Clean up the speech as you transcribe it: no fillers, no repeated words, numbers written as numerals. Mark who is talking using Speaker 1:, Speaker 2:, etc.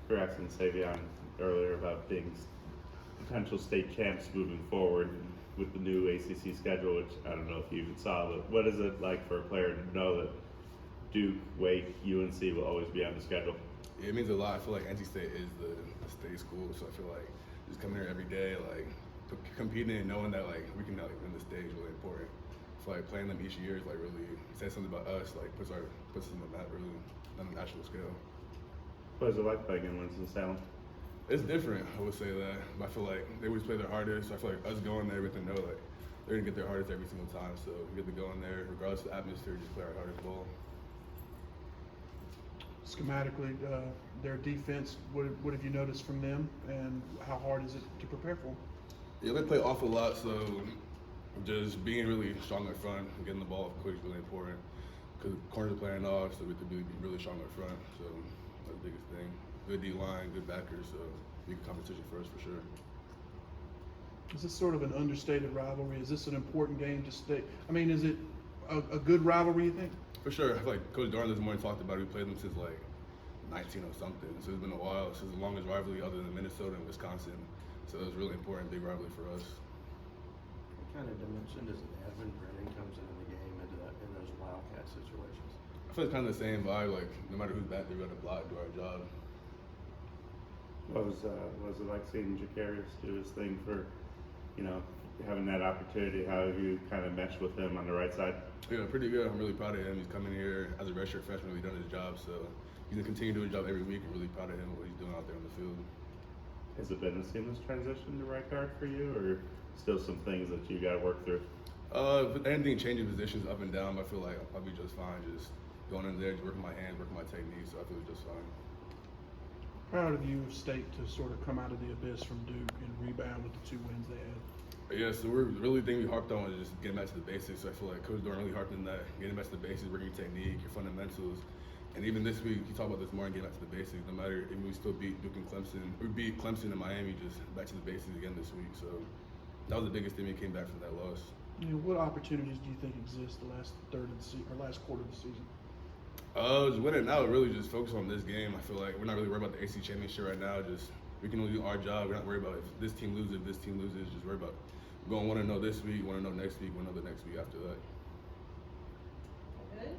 Speaker 1: for asking Savion earlier about being potential state champs moving forward with the new ACC schedule, which I don't know if you even saw, but what is it like for a player to know that Duke, Wake, UNC will always be on the schedule?
Speaker 2: Yeah, it means a lot. I feel like NC State is the state school, so I feel like just coming here every day, like competing and knowing that like we can like win the state is really important. I feel like playing them each year is like really says something about us, like puts us on the map really on a national scale.
Speaker 1: What is it like playing in Winston-Salem?
Speaker 2: It's different, I would say that. But I feel like they always play their hardest. So I feel like us going there, we have to know like they're gonna get their hardest every single time. So we get to go in there, regardless of the atmosphere, just play our hardest ball.
Speaker 3: Schematically, their defense, what have you noticed from them, and how hard is it to prepare for them?
Speaker 2: Yeah, they play awful lot, so just being really strong up front and getting the ball up quick is really important. Because corners are playing off, so we have to be really strong up front. So that's the biggest thing. Good D-line, good backers, so big competition for us for sure.
Speaker 3: Is this sort of an understated rivalry? Is this an important game to stay? I mean, is it a good rivalry, you think?
Speaker 2: For sure. I feel like Coach Darn this morning talked about it. We played them since like 19 or something. So it's been a while. This is the longest rivalry other than Minnesota and Wisconsin. So it was really important, big rivalry for us.
Speaker 4: What kind of dimension does Edmund Brennan comes into the game in those wildcat situations?
Speaker 2: I feel it's kind of the same vibe. Like no matter who's back there, we got to block, do our job.
Speaker 1: What was it like seeing Jacarius do his thing for, having that opportunity? How have you kind of meshed with him on the right side?
Speaker 2: Yeah, pretty good. I'm really proud of him. He's coming here as a redshirt freshman, really done his job. So he's gonna continue to do his job every week. I'm really proud of him, what he's doing out there on the field.
Speaker 1: Has it been a seamless transition to right guard for you, or still some things that you got to work through?
Speaker 2: If anything changing positions up and down, I feel like I'll probably just fine. Just going in there, just working my hands, working my technique. So I feel just fine.
Speaker 3: Proud of you of State to sort of come out of the abyss from Duke and rebound with the 2 wins they had.
Speaker 2: Yeah, so we're really thing we harped on was just getting back to the basics. So I feel like Coach Dorn really harped on that, getting back to the basics, working your technique, your fundamentals. And even this week, you talk about this morning, getting back to the basics. No matter if we still beat Duke and Clemson, we beat Clemson and Miami, just back to the basics again this week. So that was the biggest thing we came back from that loss.
Speaker 3: What opportunities do you think exist the last third of the season or last quarter of the season?
Speaker 2: Just winning now, really just focus on this game. I feel like we're not really worried about the AC championship right now. Just we can only do our job. We're not worried about if this team loses, if this team loses. Just worry about going 1-0 this week, 1-0 next week, 1-0 the next week after that.
Speaker 5: Good.